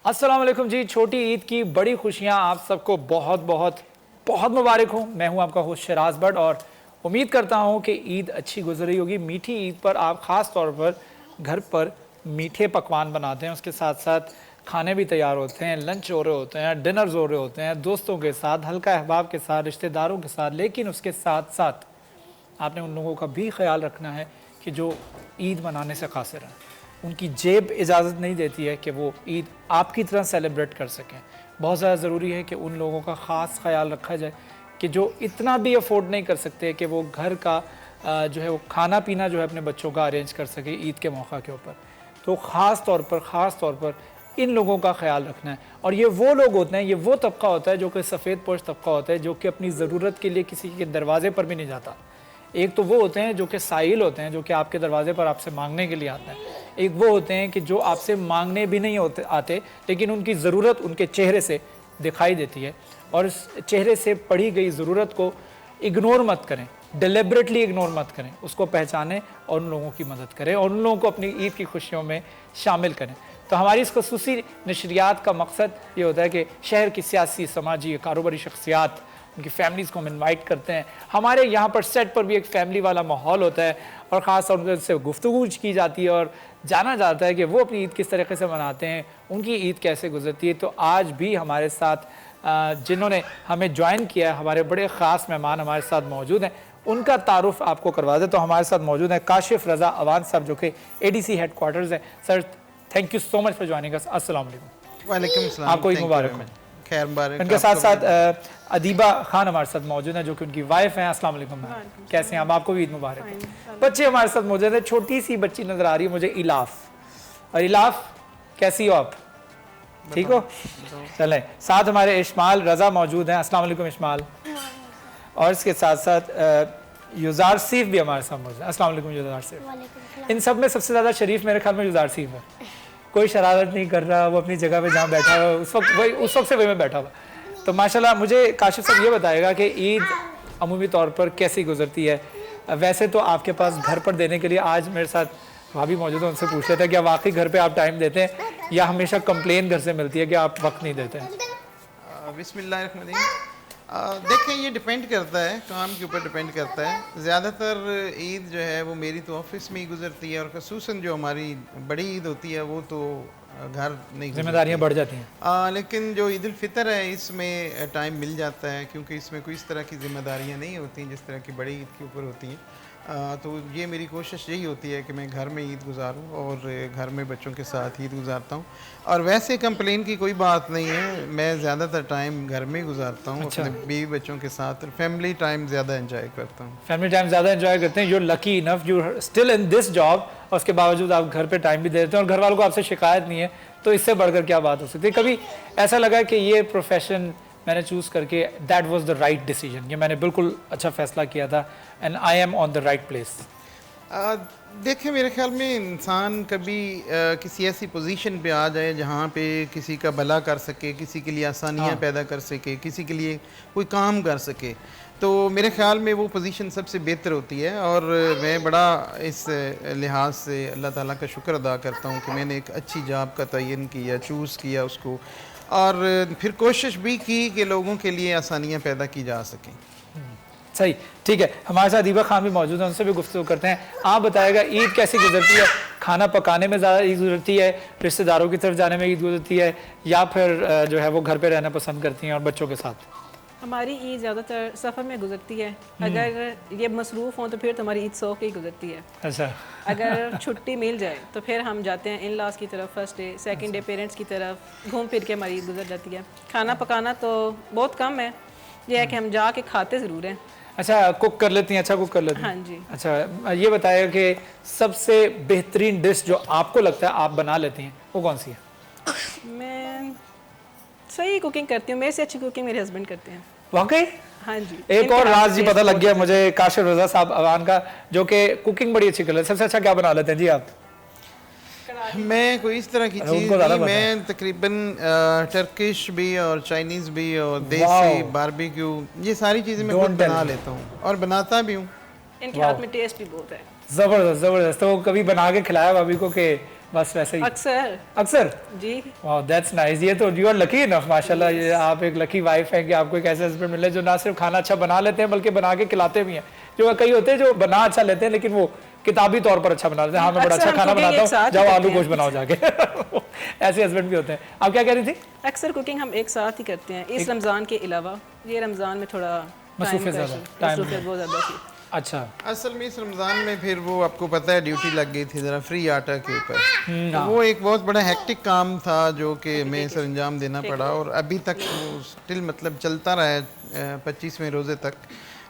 अस्सलाम वालेकुम जी। छोटी ईद की बड़ी खुशियां आप सबको बहुत बहुत बहुत मुबारक हो। मैं हूं आपका होस्ट शराज भट्ट और उम्मीद करता हूं कि ईद अच्छी गुजरी होगी। मीठी ईद पर आप ख़ास तौर पर घर पर मीठे पकवान बनाते हैं, उसके साथ साथ खाने भी तैयार होते हैं, लंच हो रहे होते हैं, डिनर्स हो रहे होते हैं, दोस्तों के साथ, हल्का अहबाब के साथ, रिश्तेदारों के साथ। लेकिन उसके साथ साथ आपने उन लोगों का भी ख्याल रखना है कि जो ईद मनाने से कासिर हैं। उनकी जेब इजाज़त नहीं देती है कि वो ईद आपकी तरह सेलिब्रेट कर सकें। बहुत ज़्यादा ज़रूरी है कि उन लोगों का ख़ास ख्याल रखा जाए कि जो इतना भी अफोर्ड नहीं कर सकते कि वो घर का जो है वो खाना पीना जो है अपने बच्चों का अरेंज कर सके ईद के मौका के ऊपर। तो ख़ास तौर पर इन लोगों का ख्याल रखना है। और ये वो लोग होते हैं, ये वो तबका होता है जो कि सफ़ेद पोश तबका होता है, जो कि अपनी ज़रूरत के लिए किसी के दरवाजे पर भी नहीं जाता। एक तो वो होते हैं जो कि साइल होते हैं, जो कि आपके दरवाजे पर आपसे मांगने के लिए आते हैं। एक वो होते हैं कि जो आपसे मांगने भी नहीं आते, लेकिन उनकी ज़रूरत उनके चेहरे से दिखाई देती है। और इस चेहरे से पढ़ी गई ज़रूरत को इग्नोर मत करें, डिलिबरेटली इग्नोर मत करें, उसको पहचानें और उन लोगों की मदद करें और उन लोगों को अपनी ईद की खुशियों में शामिल करें। तो हमारी इस खसूसी नशरियात का मकसद ये होता है कि शहर की सियासी, समाजी, कारोबारी शख्सियात, उनकी फैमिलीज़ को हम इन्वाइट करते हैं। हमारे यहाँ पर सेट पर भी एक फैमिली वाला माहौल होता है और ख़ास तौर से गुफ्तगू की जाती है और जाना जाता है कि वो अपनी ईद किस तरीके से मनाते हैं, उनकी ईद कैसे गुजरती है। तो आज भी हमारे साथ जिन्होंने हमें ज्वाइन किया है, हमारे बड़े ख़ास मेहमान हमारे साथ मौजूद हैं। उनका तारुफ आपको करवा दें। तो हमारे साथ मौजूद हैं काशिफ रज़ा अवान साहब, जो कि ADC हेडक्वार्टर्स हैं। Sir, thank you so much for joining us. अस्सलाम वालेकुम। वालेकुम सलाम। आपको ईद मुबारक हो। खैर मुबारक। उनके साथ साथ अदीबा खान हमारे साथ मौजूद हैं, जो कि उनकी वाइफ हैं। अस्सलाम वालेकुम मैम, कैसे हैं आप? आपको भी ईद मुबारक। बच्चे हमारे साथ मौजूद हैं। छोटी सी बच्ची नजर आ रही है मुझे, इलाफ। और इलाफ, कैसी हो आप? ठीक हो? चलें, साथ हमारे इस्माइल रज़ा मौजूद हैं। अस्सलाम वालेकुम इस्माइल। और इसके साथ साथ युजार सीफ भी हमारे साथ मौजूद है। अस्सलाम वालेकुम युजार सीफ। इन सब में सबसे ज़्यादा शरीफ मेरे ख्याल में युजार सीफ है। कोई शरारत नहीं कर रहा, वो अपनी जगह पे जहाँ बैठा हुआ है उस वक्त से वही में बैठा हुआ। तो माशाल्लाह, मुझे काशिफ साहब ये बताएगा कि ईद अमूमी तौर पर कैसी गुजरती है। वैसे तो आपके पास घर पर देने के लिए आज मेरे साथ भाभी मौजूद है, उनसे पूछ लेते हैं कि वाकई घर पे आप टाइम देते हैं या हमेशा कंप्लेन घर से मिलती है कि आप वक्त नहीं देते हैं? बिस्मिल्लाहिर्रहमानिर्रहीम। देखें, ये डिपेंड करता है, काम के ऊपर डिपेंड करता है। ज़्यादातर ईद जो है वो मेरी तो ऑफिस में ही गुजरती है और ख़ुसूसन जो हमारी बड़ी ईद होती है वो तो घर नहीं, जिम्मेदारियाँ बढ़ जाती हैं। लेकिन जो ईद उल फितर है इसमें टाइम मिल जाता है, क्योंकि इसमें कोई इस तरह की जिम्मेदारियाँ नहीं होती जिस तरह की बड़ी ईद के ऊपर होती हैं। तो ये मेरी कोशिश यही होती है कि मैं घर में ईद गुजारूं और घर में बच्चों के साथ ईद गुजारता हूं। और वैसे कंप्लेन की कोई बात नहीं है, मैं ज़्यादातर टाइम घर में गुजारता हूं। अच्छा। अपने बीवी बच्चों के साथ फैमिली टाइम ज़्यादा एंजॉय करता हूं। फैमिली टाइम ज़्यादा एंजॉय करते हैं। You are lucky enough, you still in this job, और उसके बावजूद आप घर पे टाइम भी दे देते हैं और घर वालों को आपसे शिकायत नहीं है। तो इससे बढ़कर क्या बात हो सकती है? कभी ऐसा लगा कि ये प्रोफेशन मैंने चूज़ करके that was the right decision, ये मैंने बिल्कुल अच्छा फैसला किया था and I am on the right place? देखिए, मेरे ख्याल में इंसान कभी किसी ऐसी पोजीशन पे आ जाए जहाँ पे किसी का भला कर सके, किसी के लिए आसानियाँ पैदा कर सके, किसी के लिए कोई काम कर सके, तो मेरे ख्याल में वो पोजीशन सबसे बेहतर होती है। और मैं बड़ा इस लिहाज से अल्लाह ताला का शुक्र अदा करता हूँ कि मैंने एक अच्छी जॉब का तयन किया, चूज़ किया उसको, और फिर कोशिश भी की कि लोगों के लिए आसानियाँ पैदा की जा सकें। सही, ठीक है। हमारे साथ अदीबा खान भी मौजूद है, उनसे भी गुफ्तगू करते हैं। आप बताएगा ईद कैसी गुजरती है? खाना पकाने में ज़्यादा ईद गुजरती है, रिश्तेदारों की तरफ जाने में ईद गुजरती है, या फिर जो है वो घर पे रहना पसंद करती हैं और बच्चों के साथ? हमारी ईद ज़्यादातर सफ़र में गुजरती है। अगर ये मसरूफ़ हों तो फिर तो हमारी ईद सौ की गुजरती है। अच्छा। अगर छुट्टी मिल जाए तो फिर हम जाते हैं इन लॉज की तरफ, first day, second day parents की तरफ, घूम फिर के हमारी ईद गुजर जाती है। खाना पकाना तो बहुत कम है, यह है कि हम जाके खाते ज़रूर हैं। अच्छा, कुक कर लेती हैं? अच्छा, कुक कर लेती हैं। हाँ जी। अच्छा, ये बताएगा कि सबसे बेहतरीन डिश जो आपको लगता है आप बना लेती हैं वो कौन सी है? मैं सही कुकिंग करती हूँ, मेरे से अच्छी कुकिंग मेरे हस्बैंड करते हैं। वाकई? हाँ जी। एक और राज जी पता लग गया मुझे काशिफ रज़ा साहब अवान का, जो कि कुकिंग बड़ी अच्छी कर लेते हैं। सबसे अच्छा क्या बना लेते हैं जी आप? मैं कोई इस तरह की चीज़ नहीं, मैं तकरीबन टर्किश भी और चाइनीज़ भी और देसी बारबेक्यू, ये सारी चीज़ें मैं खुद बना लेता हूँ और बनाता भी हूँ। इनके हाथ में टेस्ट भी बहुत है। ज़बरदस्त ज़बरदस्त। तो कभी बना के खिलाया भाभी को कि बस वैसे ही अक्सर अक्सर? जी। वाह दैट्स नाइस। ये तो यू आर लकी इनफ माशाल्लाह, ये आप एक लकी वाइफ है कि आपको एक ऐसे हस्बैंड मिले जो ना सिर्फ खाना अच्छा बना लेते हैं बल्कि बना के खिलाते भी हैं। जो कई होते हैं जो बना अच्छा लेते हैं लेकिन वो किताबी तौर पर अच्छा बना लेते हैं, हाँ मैं बड़ा अच्छा खाना बनाता हूँ, जाओ आलू गोश्त बनाओ जाके ऐसे हस्बैंड भी होते हैं। आप क्या कह रही थी? अक्सर कुकिंग हम एक साथ ही करते हैं इस रमज़ान के अलावा। ये रमज़ान में थोड़ा मसरूफियत मसरूफियत बहुत ज़्यादा थी। अच्छा, असल में इस रमज़ान में फिर वो आपको पता है ड्यूटी लग गई थी ज़रा फ्री आटा के ऊपर, तो वो एक बहुत बड़ा हेक्टिक काम था जो कि हमें सर अंजाम देना पड़ा और अभी तक वो स्टिल मतलब चलता रहा है 25वें रोज़े तक,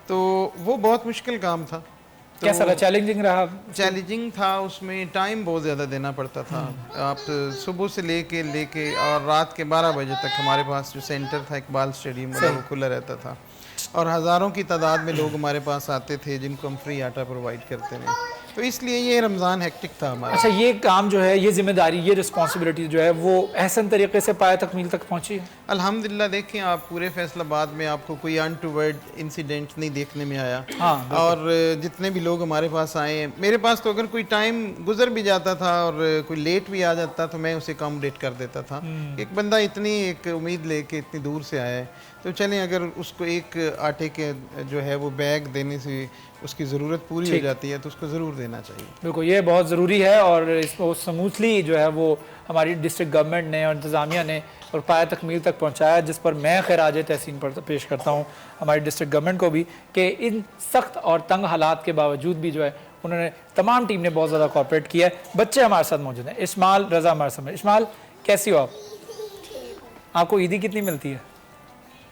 तो वो बहुत मुश्किल काम था। तो कैसा रहा? चैलेंजिंग रहा? चैलेंजिंग था, उसमें टाइम बहुत ज़्यादा देना पड़ता था। आप सुबह से लेके और रात के 12 बजे तक हमारे पास जो सेंटर था इकबाल स्टेडियम वाला वो खुला रहता था और हज़ारों की तादाद में लोग हमारे पास आते थे जिनको हम फ्री आटा प्रोवाइड करते थे, तो इसलिए ये रमज़ान हेक्टिक था हमारा। अच्छा, ये काम जो है, ये जिम्मेदारी, ये रिस्पॉन्सिबिलिटी जो है वो एहसन तरीके से पाया तकमील तक पहुंची है? अल्हम्दुलिल्लाह। देखें आप पूरे फैसलाबाद में आपको कोई अनटूवर्ड इंसिडेंट नहीं देखने में आया। हाँ, और जितने भी लोग हमारे पास आए, मेरे पास तो अगर कोई टाइम गुजर भी जाता था और कोई लेट भी आ जाता तो मैं उसे अकोमोडेट कर देता था। एक बंदा इतनी एक उम्मीद लेके इतनी दूर से आया है तो चलें, अगर उसको एक आटे के जो है वो बैग देने से उसकी ज़रूरत पूरी हो जाती है तो उसको ज़रूर देना चाहिए। बिल्कुल, ये बहुत ज़रूरी है और इसको स्मूथली जो है वो हमारी डिस्ट्रिक्ट गवर्नमेंट ने और इंतज़ामिया ने और पाया तकमील तक पहुंचाया, जिस पर मैं खैराज तहसीन पर पेश करता हूं हमारी डिस्ट्रिक्ट गवर्नमेंट को भी कि इन सख्त और तंग हालात के बावजूद भी जो है उन्होंने, तमाम टीम ने बहुत ज़्यादा कॉपरेट किया है। बच्चे हमारे साथ मौजूद हैं। इस्माइल रज़ा हमारे साथ। इस्माइल कैसी हो आप? आपको ईदी कितनी मिलती है?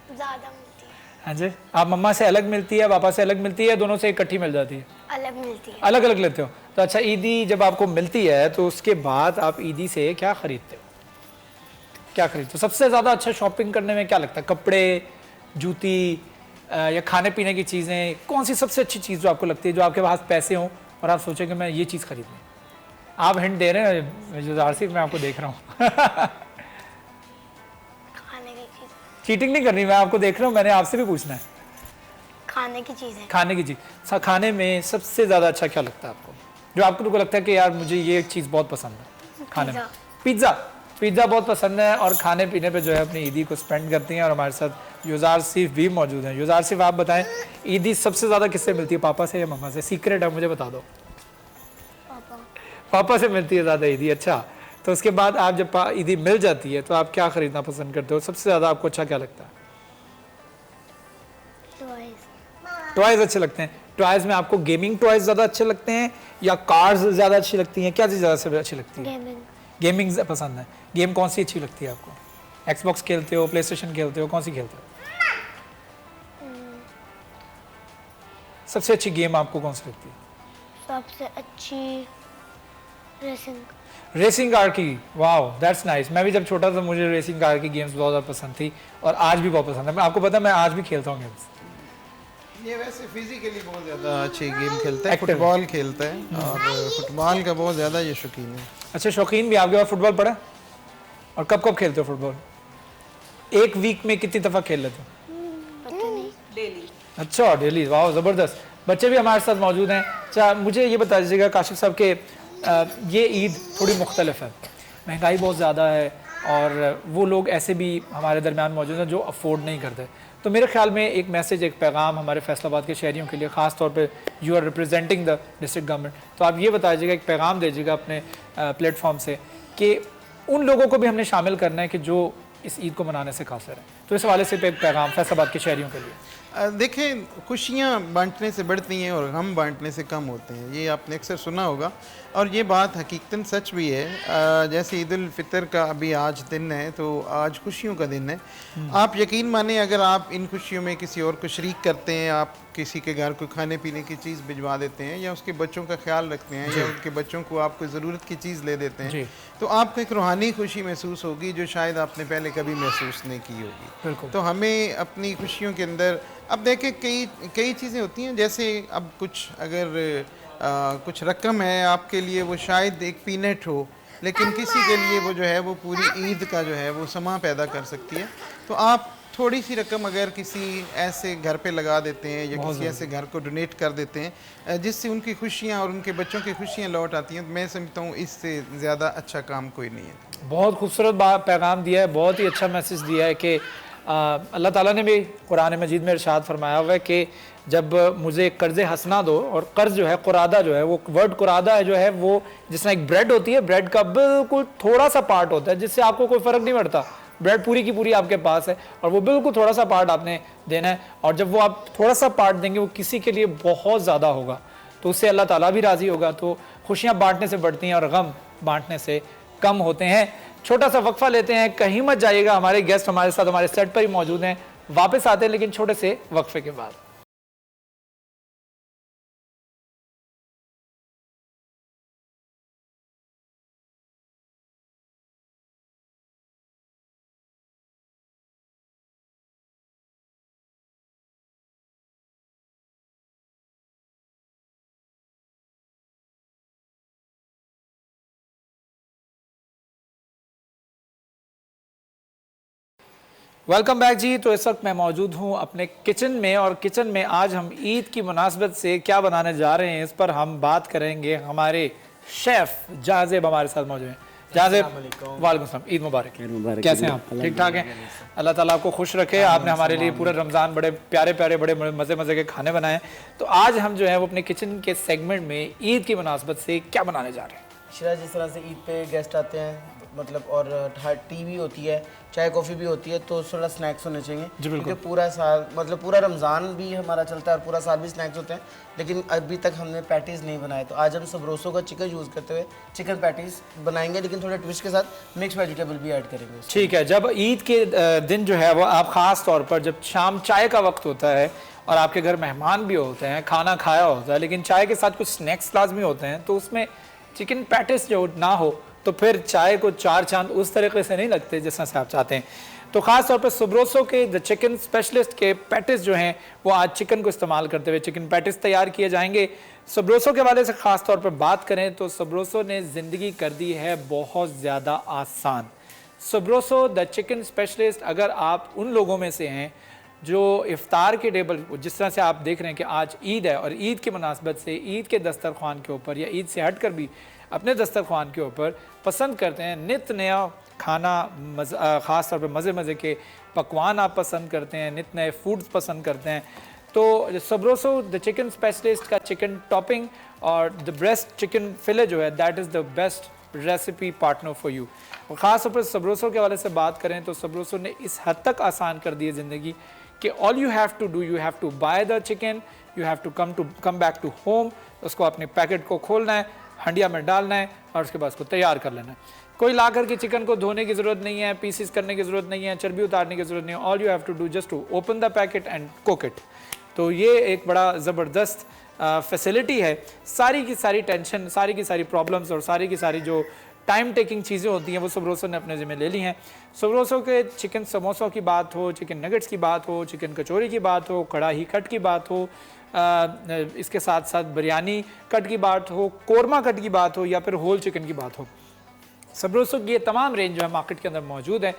ज़्यादा मिलती है। हाँ जी। आप मम्मा से अलग मिलती है, पापा से अलग मिलती है, दोनों से इकट्ठी मिल जाती है? अलग मिलती है। अलग अलग लेते हो? तो अच्छा, ईदी जब आपको मिलती है तो उसके बाद आप ईदी से क्या खरीदते हो? क्या खरीदते हो? सबसे ज़्यादा अच्छा शॉपिंग करने में क्या लगता है? कपड़े, जूती या खाने पीने की चीज़ें? कौन सी सबसे अच्छी चीज़ जो आपको लगती है, जो आपके पास पैसे हों और आप सोचें कि मैं ये चीज़ खरीदनी? आप हिंट दे रहे हैं जो आरसी, मैं आपको देख रहा हूँ खाने की चीज़। चीटिंग नहीं करनी, मैं आपको देख रहा हूँ, मैंने आपसे भी पूछना है। खाने की चीज़ है। खाने की चीज़। खाने में सबसे ज़्यादा अच्छा क्या लगता है आपको, जो आपको लगता है कि यार मुझे ये चीज़ बहुत पसंद है खाने में? पिज़्ज़ा। पिज़्ज़ा बहुत पसंद है और खाने पीने पे जो है अपनी ईदी को स्पेंड करती हैं। और हमारे साथ युजार सिफ भी मौजूद हैं। युजार सिफ, आप बताएं ईदी सबसे ज़्यादा किससे मिलती है, पापा से या मम्मा से? सीक्रेट है, मुझे बता दो। पापा। पापा से मिलती है ज़्यादा ईदी। अच्छा, तो उसके बाद आप जब ईदी मिल जाती है तो आप क्या खरीदना पसंद करते हो? सबसे ज़्यादा आपको अच्छा क्या लगता है? टॉयज़ अच्छे लगते हैं। टॉयज़ में आपको गेमिंग टॉयज़ ज़्यादा अच्छे लगते हैं या कार्स ज़्यादा अच्छी लगती हैं? क्या चीज़ ज़्यादा से अच्छी लगती है? गेमिंग। गेमिंग पसंद है। गेम कौन सी अच्छी लगती है आपको? एक्सबॉक्स खेलते हो, प्ले स्टेशन खेलते हो, कौन सी खेलते हो? सबसे अच्छी गेम आपको कौन सी लगती है? सबसे अच्छी रेसिंग। रेसिंग कार की। Wow that's nice. मैं भी जब छोटा था मुझे रेसिंग कार की गेम्स बहुत ज़्यादा पसंद थी और आज भी बहुत पसंद है। मैं आपको पता है मैं आज भी खेलता हूँ गेम्स। ये वैसे फिजिकली बहुत ज़्यादा अच्छी गेम खेलता है, Active। फुटबॉल खेलता है और फुटबॉल का बहुत ज़्यादा ये शौकीन है। अच्छा, शौकीन भी। आपके पास फुटबॉल पड़ा? और कब कब खेलते हो फुटबॉल? एक वीक में कितनी दफ़ा खेल लेते हो? पता नहीं। डेली। अच्छा, डेली। वाह ज़बरदस्त। बच्चे भी हमारे साथ मौजूद हैं। अच्छा, मुझे ये बता दीजिएगा काशिफ साहब के ये ईद थोड़ी मुख्तलिफ है, महंगाई बहुत ज़्यादा है और वो लोग ऐसे भी हमारे दरमियान मौजूद हैं जो अफोर्ड नहीं करते। तो मेरे ख्याल में एक मैसेज, एक पैगाम हमारे फैसलाबाद के शहरियों के लिए, ख़ास तौर पे you are representing the district government, तो आप ये बताइएगा, एक पैगाम दीजिएगा अपने प्लेटफॉर्म से कि उन लोगों को भी हमने शामिल करना है कि जो इस ईद को मनाने से कासिर है। तो इस हवाले से एक पैगाम फैसलाबाद के शहरियों के लिए। देखें, खुशियाँ बांटने से बढ़ती हैं और गम बांटने से कम होते हैं, ये आपने अक्सर सुना होगा और ये बात हकीकतन सच भी है। जैसे ईद उल फितर का अभी आज दिन है तो आज खुशियों का दिन है। आप यकीन माने अगर आप इन खुशियों में किसी और को शरीक करते हैं, आप किसी के घर को खाने पीने की चीज़ भिजवा देते हैं या उसके बच्चों का ख्याल रखते हैं या उनके बच्चों को आप कोई ज़रूरत की चीज़ ले देते हैं, तो आपको एक रूहानी खुशी महसूस होगी जो शायद आपने पहले कभी महसूस नहीं की होगी। बिल्कुल। तो हमें अपनी खुशियों के अंदर, अब देखें कई चीज़ें होती हैं, जैसे अब कुछ अगर कुछ रकम है आपके लिए, वो शायद एक पीनट हो, लेकिन किसी के लिए वो जो है वो पूरी ईद का जो है वो समा पैदा कर सकती है। तो आप थोड़ी सी रकम अगर किसी ऐसे घर पे लगा देते हैं या किसी ऐसे घर को डोनेट कर देते हैं जिससे उनकी खुशियाँ और उनके बच्चों की खुशियाँ लौट आती हैं, तो मैं समझता हूँ इससे ज़्यादा अच्छा काम कोई नहीं है। बहुत खूबसूरत पैगाम दिया है, बहुत ही अच्छा मैसेज दिया है कि अल्लाह ताला ने भी कुरान मजीद में इरशाद फरमाया हुआ है कि जब मुझे कर्ज़ हसना दो, और कर्ज़ जो है कुरादा जो है, वो वर्ड कुरादा है जो है वो जिस तरह एक ब्रेड होती है, ब्रेड का बिल्कुल थोड़ा सा पार्ट होता है जिससे आपको कोई फ़र्क नहीं पड़ता, ब्रेड पूरी की पूरी आपके पास है और वो बिल्कुल थोड़ा सा पार्ट आपने देना है, और जब वो आप थोड़ा सा पार्ट देंगे वो किसी के लिए बहुत ज़्यादा होगा, तो उससे अल्लाह ताला भी राज़ी होगा। तो खुशियाँ बांटने से बढ़ती हैं और गम बांटने से कम होते हैं। छोटा सा वक्फा लेते हैं, कहीं मत जाइएगा, हमारे गेस्ट हमारे साथ हमारे सेट पर ही मौजूद हैं, वापस आते हैं लेकिन छोटे से वक्फे के बाद। वेलकम बैक जी। तो इस वक्त मैं मौजूद हूँ अपने किचन में, और किचन में आज हम ईद की मुनासबत से क्या बनाने जा रहे हैं इस पर हम बात करेंगे। हमारे शेफ जाजेब हमारे साथ मौजूद हैं। जाजेब, वालेकुम सलाम, ईद मुबारक। कैसे हैं आप? ठीक ठाक हैं? अल्लाह ताला आपको खुश रखे। आपने हमारे लिए पूरा रमज़ान बड़े प्यारे प्यारे बड़े मज़े मज़े के खाने बनाए। तो आज हम जो है वो अपने किचन के सेगमेंट में ईद की मुनासबत से क्या बनाने जा रहे हैं? शिराज, जिस तरह से ईद पे गेस्ट आते हैं मतलब और टी भी होती है, चाय कॉफ़ी भी होती है, तो थोड़ा स्नैक्स होने चाहिए क्योंकि पूरा साल मतलब पूरा रमज़ान भी हमारा चलता है और पूरा साल भी स्नैक्स होते हैं, लेकिन अभी तक हमने पैटीज़ नहीं बनाए। तो आज हम सबरोसो का चिकन यूज़ करते हुए चिकन पैटीज़ बनाएंगे, लेकिन थोड़े ट्विस्ट के साथ मिक्स वेजिटेबल भी ऐड करेंगे। ठीक है। जब ईद के दिन जो है वो आप ख़ास तौर पर जब शाम चाय का वक्त होता है और आपके घर मेहमान भी होते हैं, खाना खाया होता है, लेकिन चाय के साथ कुछ स्नैक्स लाजमी होते हैं, तो उसमें चिकन पैटिस जो ना हो तो फिर चाय को चार चांद उस तरीके से नहीं लगते जिस तरह से आप चाहते हैं। तो ख़ास तौर पर सबरोसो के द चिकन स्पेशलिस्ट के पैटिस जो हैं वो आज चिकन को इस्तेमाल करते हुए चिकन पैटिस तैयार किए जाएंगे। सबरोसो के हवाले से ख़ास तौर पर बात करें तो सबरोसो ने ज़िंदगी कर दी है बहुत ज़्यादा आसान। सबरोसो द चिकन स्पेशलिस्ट, अगर आप उन लोगों में से हैं जो इफ्तार के टेबल, जिस तरह से आप देख रहे हैं कि आज ईद है और ईद की मुनासबत से ईद के दस्तरखान के ऊपर या ईद से हट कर भी अपने दस्तरखान के ऊपर पसंद करते हैं नित नया खाना, ख़ास तौर पे मज़े मज़े के पकवान आप पसंद करते हैं, नित नए फूड्स पसंद करते हैं, तो सबरोसो द चिकन स्पेशलिस्ट का चिकन टॉपिंग और द ब्रेस्ट चिकन फिले जो है that is the best recipe partner for you. और ख़ास तौर पर सबरोसो के हवाले से बात करें तो सबरोसो ने इस हद तक आसान कर दी है ज़िंदगी कि all you have to do, you have to buy the chicken, you have to come back to home, उसको अपने पैकेट को खोलना है, हंडिया में डालना है और उसके बाद उसको तैयार कर लेना है। कोई ला करके चिकन को धोने की ज़रूरत नहीं है, पीसेस करने की ज़रूरत नहीं है, चर्बी उतारने की ज़रूरत नहीं है। All you have to do just to open the packet and cook it. तो ये एक बड़ा ज़बरदस्त फैसिलिटी है। सारी की सारी टेंशन, सारी की सारी प्रॉब्लम्स और सारी की सारी जो टाइम टेकिंग चीज़ें होती हैं वो सबरोसो ने अपने ज़िम्मे ले ली हैं। सबरोसो के चिकन समोसों की बात हो, चिकन नगेट्स की बात हो, चिकन कचौरी की बात हो, कढ़ाई कट की बात हो, इसके साथ साथ बिरयानी कट की बात हो, कोरमा कट की बात हो या फिर होल चिकन की बात हो, सबरोसो की ये तमाम रेंज जो है मार्केट के अंदर मौजूद है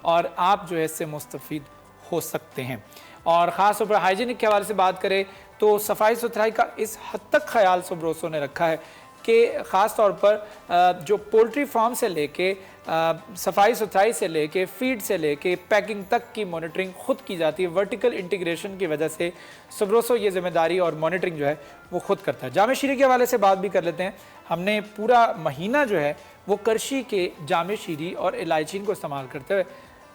और आप जो है इससे मुस्तफ़ीद हो सकते हैं। और ख़ास तौर पर हाइजीनिक के हवाले से बात करें तो सफाई सुथराई का इस हद तक ख्याल सबरोसो ने रखा है कि ख़ास तौर पर जो पोल्ट्री फार्म से लेके सफाई सुथराई से लेके फीड से लेके पैकिंग तक की मॉनिटरिंग खुद की जाती है। वर्टिकल इंटीग्रेशन की वजह से सबरोसो ये जिम्मेदारी और मॉनिटरिंग जो है वो खुद करता है। जामे शीरी के हवाले से बात भी कर लेते हैं। हमने पूरा महीना जो है वो करशी के जामे शीरी और इलायचीन को इस्तेमाल करते हुए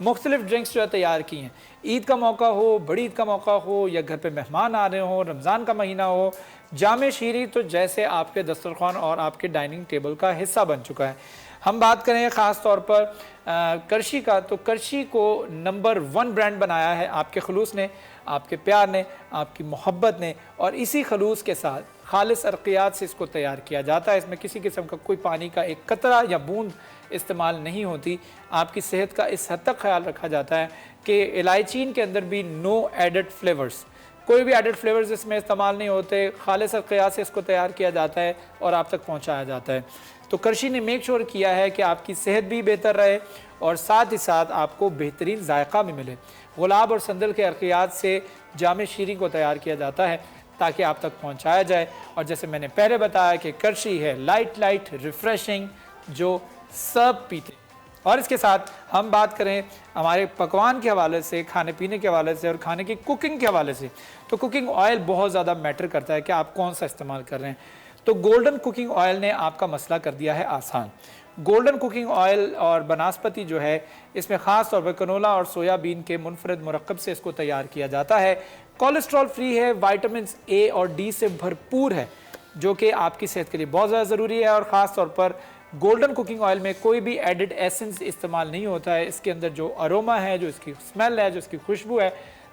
मुख्तलिफ ड्रिंक्स जो है तैयार की हैं। ईद का मौका हो, बड़ी ईद का मौका हो या घर पे मेहमान आ रहे हो, रमज़ान का महीना हो, जामे शीरी तो जैसे आपके दस्तरखान और आपके डाइनिंग टेबल का हिस्सा बन चुका है। हम बात करें ख़ास तौर पर करशी का, तो करशी को नंबर 1 ब्रांड बनाया है आपके खलूस ने, आपके प्यार ने, आपकी मोहब्बत ने, और इसी खलूस के साथ खालिस अर्कियात से इसको तैयार किया जाता है। इसमें किसी किस्म का कोई पानी का एक कतरा या बूंद इस्तेमाल नहीं होती। आपकी सेहत का इस हद तक ख्याल रखा जाता है कि इलायचीन के अंदर भी नो एडेड फ्लेवर्स, कोई भी एडेड फ्लेवर्स इसमें इस्तेमाल नहीं होते। खालिस अर्कियात से इसको तैयार किया जाता है और आप तक पहुंचाया जाता है। तो करशी ने मेक श्योर किया है कि आपकी सेहत भी बेहतर रहे और साथ ही साथ आपको बेहतरीन जायका भी मिले। गुलाब और संदल के अर्कियात से जामे शीरी को तैयार किया जाता है ताकि आप तक पहुंचाया जाए। और जैसे मैंने पहले बताया कि करशी है लाइट रिफ्रेशिंग जो सब पीते। और इसके साथ हम बात करें हमारे पकवान के हवाले से, खाने पीने के हवाले से और खाने की कुकिंग के हवाले से, तो कुकिंग ऑयल बहुत ज़्यादा मैटर करता है कि आप कौन सा इस्तेमाल कर रहे हैं। तो गोल्डन कुकिंग ऑयल ने आपका मसला कर दिया है आसान। गोल्डन कुकिंग ऑयल और बनस्पति जो है इसमें ख़ास तौर पर कनोला और सोयाबीन के मुनफरद मुरक्कब से इसको तैयार किया जाता है। कोलेस्ट्रॉल फ्री है, विटामिन ए और डी से भरपूर है जो कि आपकी सेहत के लिए बहुत ज़्यादा ज़रूरी है। और ख़ास तौर पर गोल्डन कुकिंग ऑयल में कोई भी एडिड एसेंस इस्तेमाल नहीं होता है। इसके अंदर जो अरोमा है, जो इसकी स्मेल है, जो इसकी खुशबू है,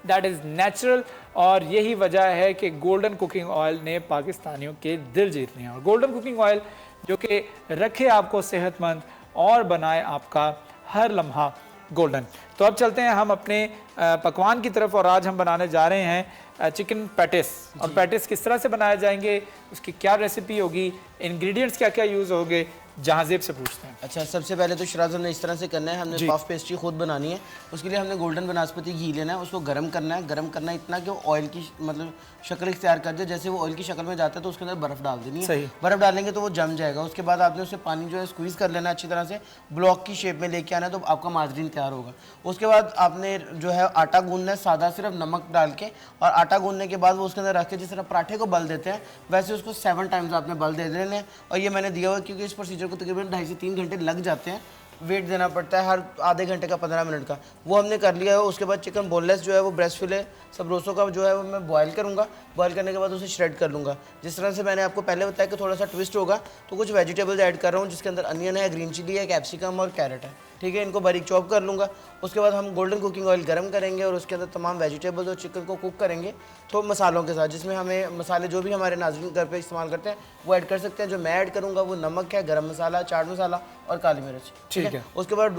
दैट इज़ नेचुरल। और यही वजह है कि गोल्डन कुकिंग ऑयल ने पाकिस्तानियों के दिल जीत लिए। और गोल्डन कुकिंग ऑयल जो कि रखे आपको सेहतमंद और बनाए आपका हर लम्हा गोल्डन। तो अब चलते हैं हम अपने पकवान की तरफ और आज हम बनाने जा रहे हैं चिकन पैटिस। और पैटिस किस तरह से बनाए जाएंगे, उसकी क्या रेसिपी होगी, इंग्रेडिएंट्स क्या क्या यूज़ होंगे, जहाज़ेब से पूछते हैं। अच्छा, सबसे पहले तो शिराज हमने इस तरह से करना है, हमने पफ पेस्ट्री खुद बनानी है। उसके लिए हमने गोल्डन बनस्पति घी लेना है, उसको गर्म करना है। गर्म करना इतना कि वो ऑयल की मतलब शक्ल इख्तियार कर जाए। जैसे वो ऑयल की शक्ल में जाता है तो उसके अंदर बर्फ़ डाल देनी है। बर्फ़ डालेंगे तो वो जम जाएगा। उसके बाद आपने उसे पानी जो है स्क्वीज़ कर लेना है अच्छी तरह से, ब्लॉक की शेप में लेके आना है, तो आपका माजरीन तैयार होगा। उसके बाद आपने जो है आटा गूंदना है सादा, सिर्फ नमक डाल के। और आटा गूंदने के बाद वो उसके अंदर रख के जिस तरह पराठे को बल देते हैं वैसे उसको 7 टाइम्स आपने बल दे देने हैं। और ये मैंने दिया हुआ है क्योंकि इस प्रोसीजर को तकरीबन 2.5 से 3 घंटे लग जाते हैं। वेट देना पड़ता है हर आधे घंटे का 15 मिनट का। वो हमने कर लिया है। उसके बाद चिकन बोनलेस जो है वो ब्रेस्ट फिले सब रोसों का जो है वो मैं बॉयल करूँगा। बॉयल करने के बाद उसे श्रेड कर लूँगा। जिस तरह से मैंने आपको पहले बताया कि थोड़ा सा ट्विस्ट होगा तो कुछ वेजिटेबल्स ऐड कर रहा हूँ जिसके अंदर अनियन है, ग्रीन चिली है, कैप्सिकम और कैरेट है। ठीक है, इनको बारीक चॉप कर लूँगा। उसके बाद हम गोल्डन कुकिंग ऑयल गर्म करेंगे और उसके अंदर तमाम वेजिटेबल्स और चिकन को कुक करेंगे तो मसालों के साथ, जिसमें हमें मसाले जो भी हमारे नाज़रीन घर पे इस्तेमाल करते हैं वो ऐड कर सकते हैं। जो मैं ऐड करूँगा वो नमक है, गरम मसाला, चाट मसाला और काली मिर्च। ठीक है। उसके बाद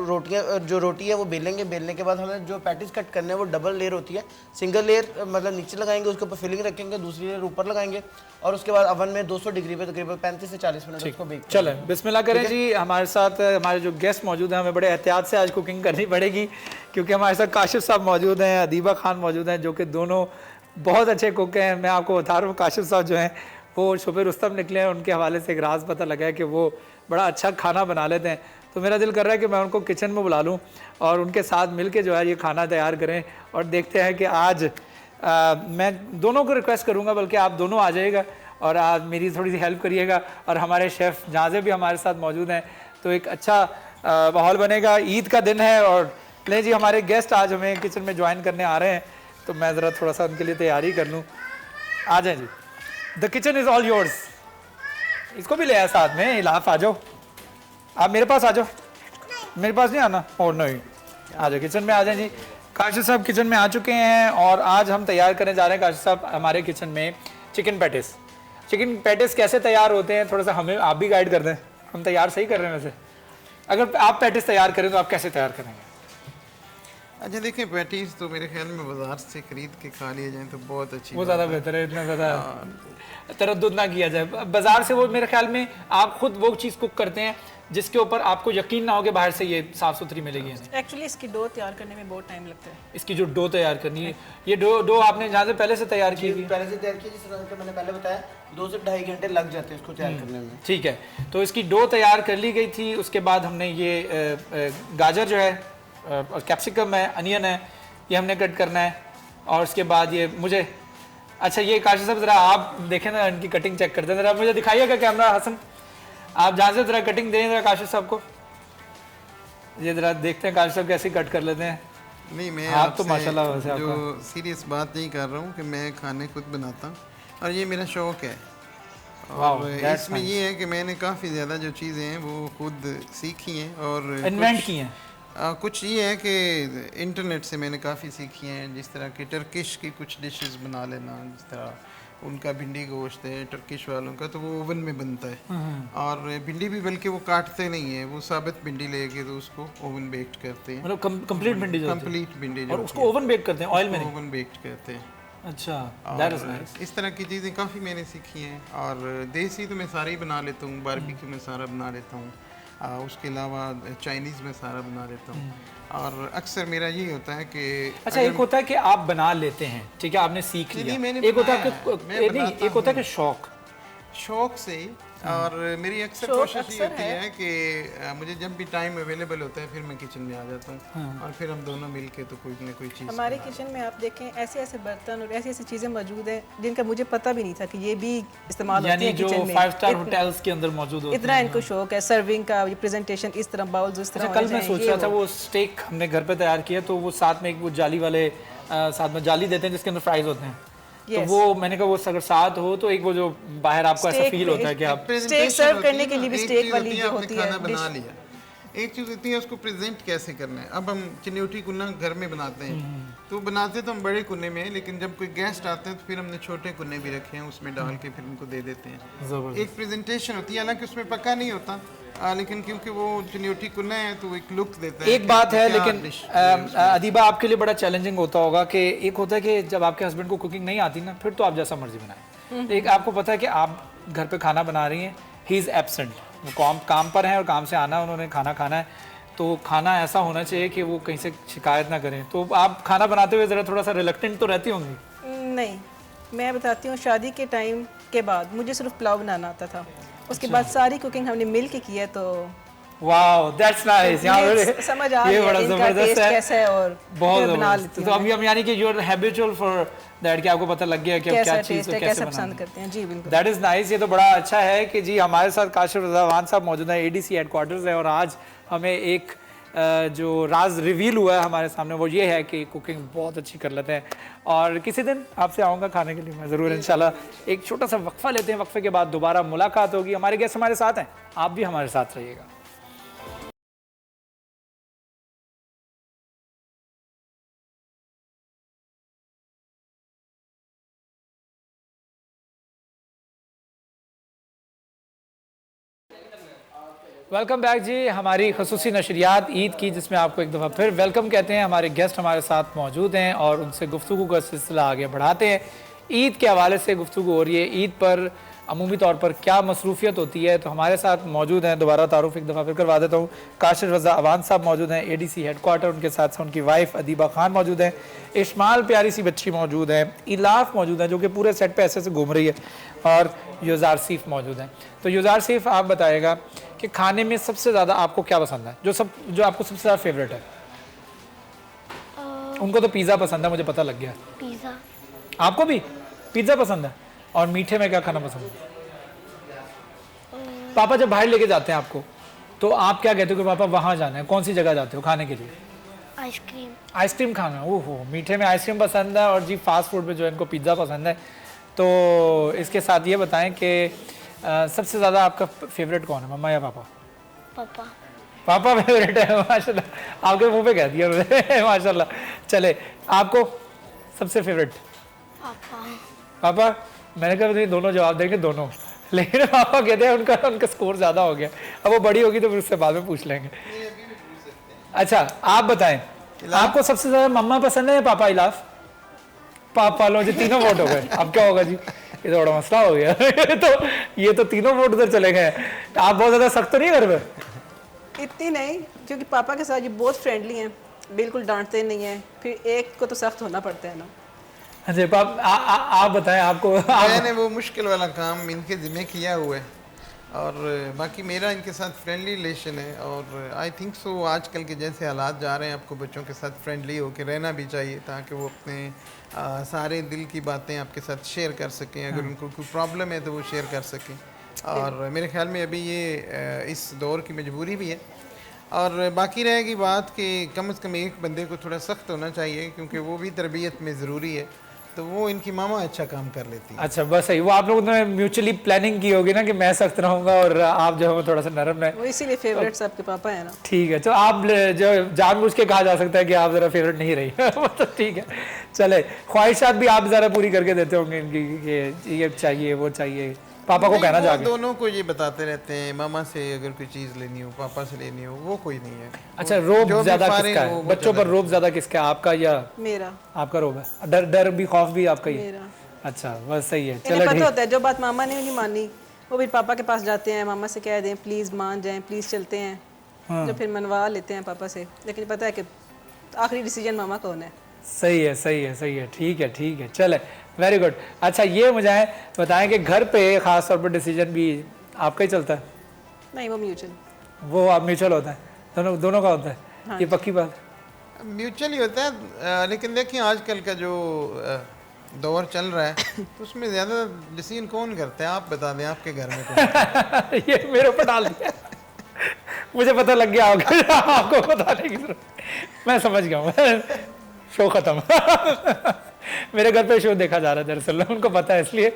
जो रोटी है वो बेलेंगे। बेलने के बाद हमें जो पैटीज कट करने हैं वो डबल लेयर होती है। सिंगल लेयर मतलब नीचे लगाएंगे, उसके ऊपर फिलिंग रखेंगे, दूसरी लेयर ऊपर लगाएंगे और उसके बाद अवन में 200 डिग्री पे तकरीबन 35 से 40 मिनट उसको बेक करेंगे। चलें बिस्मिल्लाह करें जी। हमारे साथ हमारे जो गेस्ट मौजूद हैं, हमें बड़े एहतियात से आज कुकिंग करनी पड़ेगी क्योंकि हमारे साथ काशिफ साहब मौजूद हैं, अदीबा खान मौजूद हैं जो कि दोनों बहुत अच्छे कुक हैं। मैं आपको बता रहा हूँ काशिफ साहब जो हैं वो शुबे रुस्तम निकले हैं, उनके हवाले से एक राज पता लगा है कि वो बड़ा अच्छा खाना बना लेते हैं। तो मेरा दिल कर रहा है कि मैं उनको किचन में बुला लूँ और उनके साथ मिल के जो है ये खाना तैयार करें। और देखते हैं कि आज मैं दोनों को रिक्वेस्ट करूँगा, बल्कि आप दोनों आ जाइएगा और आज मेरी थोड़ी सी हेल्प करिएगा। और हमारे शेफ़ जहाज़ेब भी हमारे साथ मौजूद हैं तो एक अच्छा माहौल बनेगा। ईद का दिन है और ले जी हमारे गेस्ट आज हमें किचन में ज्वाइन करने आ रहे हैं तो मैं ज़रा थोड़ा सा उनके लिए तैयारी कर लूँ। आ जाए जी, the kitchen is all yours. इसको भी ले आया साथ में, इलाफ आ जाओ, आप मेरे पास आ जाओ। मेरे पास नहीं आना? और नहीं, आ जाओ किचन में आ जाए जी। काशिफ साहब किचन में आ चुके हैं और आज हम तैयार करने जा रहे हैं काशिफ साहब हमारे किचन में चिकन पैटिस। चिकन पैटिस कैसे तैयार होते हैं थोड़ा सा हमें आप भी गाइड कर दें। हम तैयार सही कर रहे हैं वैसे? अगर आप पैटिस तैयार करें तो आप कैसे तैयार करेंगे? अच्छा देखें, पैटीज तो मेरे ख्याल में बाजार से खरीद के खा लिए जाए तो बहुत अच्छी वो ज़्यादा बेहतर है, इतना ज़्यादा तरद्दुद ना किया जाए। बाजार से वो मेरे ख्याल में आप खुद वो चीज़ कुक करते हैं जिसके ऊपर आपको यकीन ना हो कि बाहर से ये साफ़ सुथरी मिलेगी। एक्चुअली इसकी डो तैयार करने में बहुत टाइम लगता है। इसकी जो डो तैयार करनी है, ये डो आपने जहाँ से पहले से तैयार की थी? पहले से तैयार की, जिस तरह से मैंने पहले बताया 2 से 2.5 घंटे लग जाते हैं इसको तैयार करने में। ठीक है, तो इसकी डो तैयार कर ली गई थी। उसके बाद हमने ये गाजर जो है और कैप्सिकम है, अनियन है, ये हमने कट करना है। और उसके बाद ये मुझे अच्छा ये काशिफ साहब ज़रा आप देखें ना, इनकी कटिंग चेक करते हैं ज़रा, मुझे दिखाइएगा कैमरा हसन, आप जहाँ से ज़रा कटिंग दें ज़रा काशिफ साहब को। ये ज़रा देखते हैं काशिफ साहब कैसे कट कर लेते हैं। नहीं, मैं आप तो माशाल्लाह वैसे जो सीरियस बात नहीं कर रहा हूँ कि मैं खाने खुद बनाता हूँ और ये मेरा शौक़ है। और इसमें ये है कि मैंने काफ़ी ज़्यादा जो चीज़ें हैं वो खुद सीखी हैं और इन्वेंट की हैं। कुछ ये है कि इंटरनेट से मैंने काफ़ी सीखी हैं, जिस तरह की टर्किश की कुछ डिशेस बना लेना, जिस तरह उनका भिंडी गोश्त है टर्किश वालों का तो वो ओवन में बनता है। और भिंडी भी बल्कि वो काटते नहीं है, वो साबित भिंडी लेके तो उसको ओवन बेक्ड करते हैं, मतलब कंप्लीट भिंडी, कंप्लीट भिंडी और उसको ओवन बेक करते हैं, ऑयल में नहीं, ओवन बेक्ड करते हैं। अच्छा, और that is nice. इस तरह की चीज़ें काफ़ी मैंने सीखी हैं। और देसी तो मैं सारे ही बना लेता हूँ, बारबेक्यू में सारा बना लेता हूँ, उसके अलावा चाइनीज़ में सारा बना लेता हूँ। और अक्सर मेरा यही होता है कि अच्छा, एक होता है कि आप बना लेते हैं, ठीक है, आपने सीख नहीं, लिया, मैंने एक होता है बनाया है, मैं नहीं, बनाता एक होता है हूँ। कि शौक। शौक से ही। और मेरी अक्सर शौक कोशिश ये अक्सर होती है कि मुझे जब भी टाइम अवेलेबल होता है फिर मैं किचन में आ जाता हूँ और फिर हम दोनों मिल के तो कोई ना कोई चीज़ हमारे किचन में आप देखें ऐसे ऐसे बर्तन और ऐसी ऐसी चीज़ें मौजूद हैं जिनका मुझे पता भी नहीं था कि ये भी इस्तेमाल होती यानी है जो किचन में। 5 स्टार होटल्स के अंदर मौजूद होते इतना हैं। इनको शौक है सर्विंग का, ये प्रेजेंटेशन इस तरह बाउल्स इस तरह अच्छा, कल मैं सोच रहा था वो स्टेक हमने घर पे तैयार किया, तो वो साथ में एक वो जाली वाले साथ में जाली देते हैं जिसके अंदर फ्राइज होते हैं, तो Yes. वो मैंने कहा वो अगर साथ हो तो एक वो जो बाहर आपको ऐसा Steak फील होता है कि आप स्टेक सर्व करने के लिए भी स्टेक वाली जो होती है खाना बना डिश। लिया। एक चीज़ होती है उसको प्रेजेंट कैसे करना है। अब हम चिन्योटी कुन्ना घर में बनाते हैं, तो बनाते तो हम बड़े कुन्ने में हैं, लेकिन जब कोई गेस्ट आते हैं तो फिर हमने छोटे कुन्ने भी रखे हैं, उसमें डाल के फिर उनको दे देते हैं। जबरदस्त। एक प्रेजेंटेशन होती है, हालांकि उसमें पक्का नहीं होता, लेकिन क्योंकि वो चिन्योटी कुन्ना है तो एक लुक देता है। एक बात है, क्या लेकिन dish अदीबा आपके लिए बड़ा चैलेंजिंग होता होगा कि एक होता है कि जब आपके हस्बैंड को कुकिंग नहीं आती ना, फिर तो आप जैसा मर्जी बनाएं। एक आपको पता है कि आप घर पे खाना बना रही हैं, ही इज़ एब्सेंट, वो काम पर हैं और काम से आना, उन्होंने खाना खाना है, तो खाना ऐसा होना चाहिए कि वो कहीं से शिकायत ना करें। तो आप खाना बनाते हुए ज़रा थोड़ा सा रिलक्टेंट तो रहती होंगी? नहीं, मैं बताती हूँ, शादी के टाइम के बाद मुझे सिर्फ पुलाव बनाना आता था, उसके बाद सारी कुकिंग हमने मिल के की है, तो वाओ, दैट्स नाइस। मुझे समझ आ ये गया बड़ा इनका जबरदस्त टेस्ट है, कैसा है और बहुत फिर बना जबरदस्त। लेती तो हूँ अब हम यानी कि you are habitual for that, कि आपको पता लग गया कि अब कैसा क्या चीज़ टेस्ट है, है, कैसे कैसा बनाना पसंद करते हैं। जी बिल्कुल, दैट इज़ नाइस। ये तो बड़ा अच्छा है कि जी हमारे साथ काशिफ रज़ा अवान साहब मौजूद हैं, एडीसी हेडक्वार्टर्स है, और आज हमें एक जो राज रिवील हुआ है हमारे सामने वो ये है कि कुकिंग बहुत अच्छी कर लेते हैं। और किसी दिन आपसे आऊँगा खाने के लिए मैं ज़रूर इंशाल्लाह। एक छोटा सा वक्फा लेते हैं, वक्फे के बाद दोबारा मुलाकात होगी। हमारे गेस्ट हमारे साथ हैं, आप भी हमारे साथ रहिएगा। वेलकम बैक जी, हमारी खसूसी नशरियात ईद की, जिसमें आपको एक दफ़ा फिर वेलकम कहते हैं। हमारे गेस्ट हमारे साथ मौजूद हैं और उनसे गुफ्तगू का सिलसिला आगे बढ़ाते हैं। ईद के हवाले से गुफ्तगू हो रही है, ईद पर अमूमी तौर पर क्या मसरूफियत होती है। तो हमारे साथ मौजूद हैं, दोबारा तारुफ एक दफ़ा फिर करवा देता हूँ, काशिफ रज़ा अवान साहब मौजूद हैं, एडीसी हेडक्वार्टर, उनके साथ साथ उनकी वाइफ अदीबा खान मौजूद हैं, इस्माइल प्यारी सी बच्ची मौजूद है, इलाफ मौजूद हैं जो कि पूरे सेट पे ऐसे ऐसे घूम रही है, और युजार सीफ मौजूद हैं। तो युजार सीफ, आप बताइएगा कि खाने में सबसे ज़्यादा आपको क्या पसंद है, जो आपको सबसे ज़्यादा फेवरेट है? उनको तो पिज़्ज़ा पसंद है, मुझे पता लग गया। पिज़्ज़ा। आपको भी पिज़्ज़ा पसंद है? और मीठे में क्या खाना पसंद है? पापा जब बाहर लेके जाते हैं आपको, तो आप क्या कहते हो कि पापा वहाँ जाना है, कौन सी जगह जाते हो खाने के लिए? आइसक्रीम। आइसक्रीम खाना। ओहो, मीठे में आइसक्रीम पसंद है, और जी फास्ट फूड में जो है इनको पिज़्ज़ा पसंद है। तो इसके साथ ये बताएं कि सबसे ज़्यादा आपका फेवरेट कौन है, मम्मा या पापा? पापा। पापा फेवरेट है, माशाल्लाह, आपके मुंह पे कह दिया मैंने माशाल्लाह। चले, आपको सबसे फेवरेट? पापा। पापा, मैंने कहा नहीं, दोनों जवाब देंगे दोनों, लेकिन पापा कहते हैं उनका स्कोर ज़्यादा हो गया। अब वो बड़ी होगी तो फिर उससे बाद में पूछ लेंगे। अच्छा, आप बताएं, आपको सबसे ज़्यादा मम्मा पसंद है या पापा? इलाफ? पापा। लो जी, तीनों वोट हो गए। अब क्या होगा जी, ये तो बड़ा मसला हो गया। तो ये तो तीनों वोट उधर चले गए। आप बहुत ज़्यादा सख्त तो नहीं है घर पे? इतनी नहीं, क्योंकि पापा के साथ ये बहुत फ्रेंडली हैं, बिल्कुल डांटते नहीं हैं, फिर एक को तो सख्त होना पड़ता है ना। अच्छा पाप, आप बताएं, आपको मैंने वो मुश्किल वाला काम इनके ज़िम्मे किया हुआ है, और बाकी मेरा इनके साथ फ्रेंडली रिलेशन है। और आई थिंक सो आजकल के जैसे हालात जा रहे हैं, आपको बच्चों के साथ फ्रेंडली होकर रहना भी चाहिए, ताकि वो अपने सारे दिल की बातें आपके साथ शेयर कर सकें। अगर उनको कोई प्रॉब्लम है तो वो शेयर कर सकें। और मेरे ख्याल में अभी ये इस दौर की मजबूरी भी है। और बाकी रहेगी बात कि कम से कम एक बंदे को थोड़ा सख्त होना चाहिए, क्योंकि वो भी तरबियत में ज़रूरी है। तो वो इनकी मामा अच्छा काम कर लेती है। अच्छा, बस सही, वो आप लोगों ने म्यूचुअली प्लानिंग की होगी ना कि मैं सख्त रहूंगा और आप जो है थोड़ा सा नरम रहे। वो इसीलिए फेवरेट सबके पापा है ना। ठीक है, तो आप जो जानबूझ के कहा जा सकता है कि आप ज़रा फेवरेट नहीं रही। वो तो ठीक है, चले, ख्वाहिशात भी आप ज़रा पूरी करके देते होंगे इनकी कि ये चाहिए वो चाहिए। पापा को नहीं, कहना वो जाके? दोनों को ये बताते रहते हैं, मामा से अगर कोई चीज़ लेनी हो, पापा से लेनी हो, वो कोई नहीं है। अच्छा, जो रोब भी ज्यादा फारिग किसका हो, है? वो बच्चों पर ज़्यादा रोब ज्यादा किसका है, आपका या मेरा आपका रोब है? डर डर भी, खौफ भी आपका ही है? मेरा अच्छा, बस सही है, इन्हें चलो पता ठीक। होता है जो बात मामा ने नहीं मानी वो फिर पापा के पास जाते हैं, मामा से कह दें प्लीज़ मान जाएं, प्लीज़ चलते हैं, जो फिर मनवा लेते हैं पापा से। लेकिन पता है कि आखिरी डिसीजन मामा का होना है। सही है, सही है, सही है, ठीक है, ठीक है, चले, वेरी गुड। अच्छा, ये मुझे बताएं कि घर पे खास तौर पर डिसीजन भी आपका ही चलता है? नहीं, वो म्यूचुअल। वो आप म्यूचुअल होता है, दोनों दोनों का होता है? हाँ ये पक्की बात है? म्यूचुअल ही होता है। लेकिन देखिए आजकल का जो दौर चल रहा है तो उसमें ज़्यादा डिसीजन कौन करता है? आप बता दें, आपके घर में कौन? ये मेरे ऊपर डाल दिया। मुझे पता लग गया होगा, आपको बताने की जरूरत, मैं समझ गया हूँ। शो खत्म। मेरे घर पे शो देखा जा रहा है दरअसल, उनको पता है, इसलिए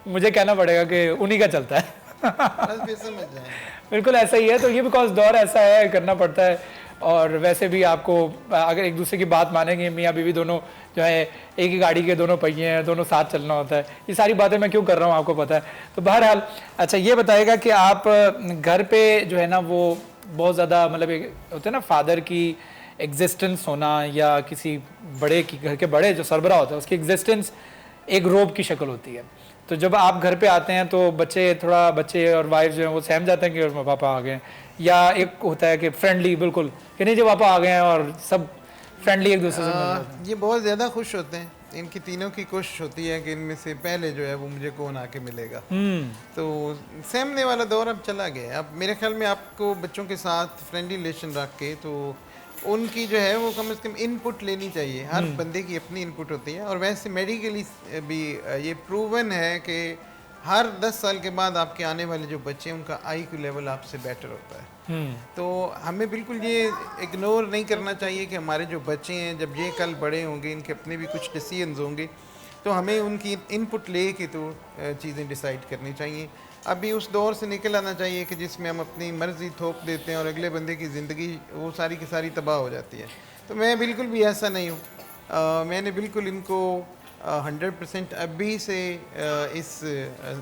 मुझे कहना पड़ेगा कि उन्हीं का चलता है। बस भी समझ जाएं। बिल्कुल ऐसा ही है। तो ये बिकॉज दौर ऐसा है, करना पड़ता है। और वैसे भी आपको अगर एक दूसरे की बात मानेंगे, मियाँ बीवी दोनों जो है एक ही गाड़ी के दोनों पहिए हैं, दोनों साथ चलना होता है। ये सारी बातें मैं क्यों कर रहा हूँ आपको पता है। तो बहरहाल, अच्छा ये बताइएगा कि आप घर पे जो है ना वो बहुत ज़्यादा मतलब एक होता है ना फादर की एग्जिस्टेंस होना, या किसी बड़े की, घर के बड़े जो सरबरा होता है उसकी एग्जिस्टेंस एक रोब की शक्ल होती है। तो जब आप घर पे आते हैं तो बच्चे और वाइफ जो है वो सहम जाते हैं कि पापा आ गए, या एक होता है कि फ्रेंडली बिल्कुल कि नहीं जो पापा आ गए हैं और सब फ्रेंडली एक दूसरे से मिल जाते हैं? ये बहुत ज़्यादा खुश होते हैं। इनकी तीनों की कोशिश होती है कि इनमें से पहले जो है वो मुझे कौन आके मिलेगा। तो सहमने वाला दौर अब चला गया है। अब मेरे ख्याल में आपको बच्चों के साथ फ्रेंडली रिलेशन रख के तो उनकी जो है वो कम से कम इनपुट लेनी चाहिए। हर बंदे की अपनी इनपुट होती है। और वैसे मेडिकली भी ये प्रूवन है कि हर 10 साल के बाद आपके आने वाले जो बच्चे हैं उनका IQ लेवल आपसे बेटर होता है। तो हमें बिल्कुल ये इग्नोर नहीं करना चाहिए कि हमारे जो बच्चे हैं जब ये कल बड़े होंगे, इनके अपने भी कुछ डिसीजंस होंगे, तो हमें उनकी इनपुट ले के तो चीज़ें डिसाइड करनी चाहिए। अभी उस दौर से निकल आना चाहिए कि जिसमें हम अपनी मर्ज़ी थोप देते हैं और अगले बंदे की ज़िंदगी वो सारी की सारी तबाह हो जाती है। तो मैं बिल्कुल भी ऐसा नहीं हूँ। मैंने बिल्कुल इनको 100% अभी से इस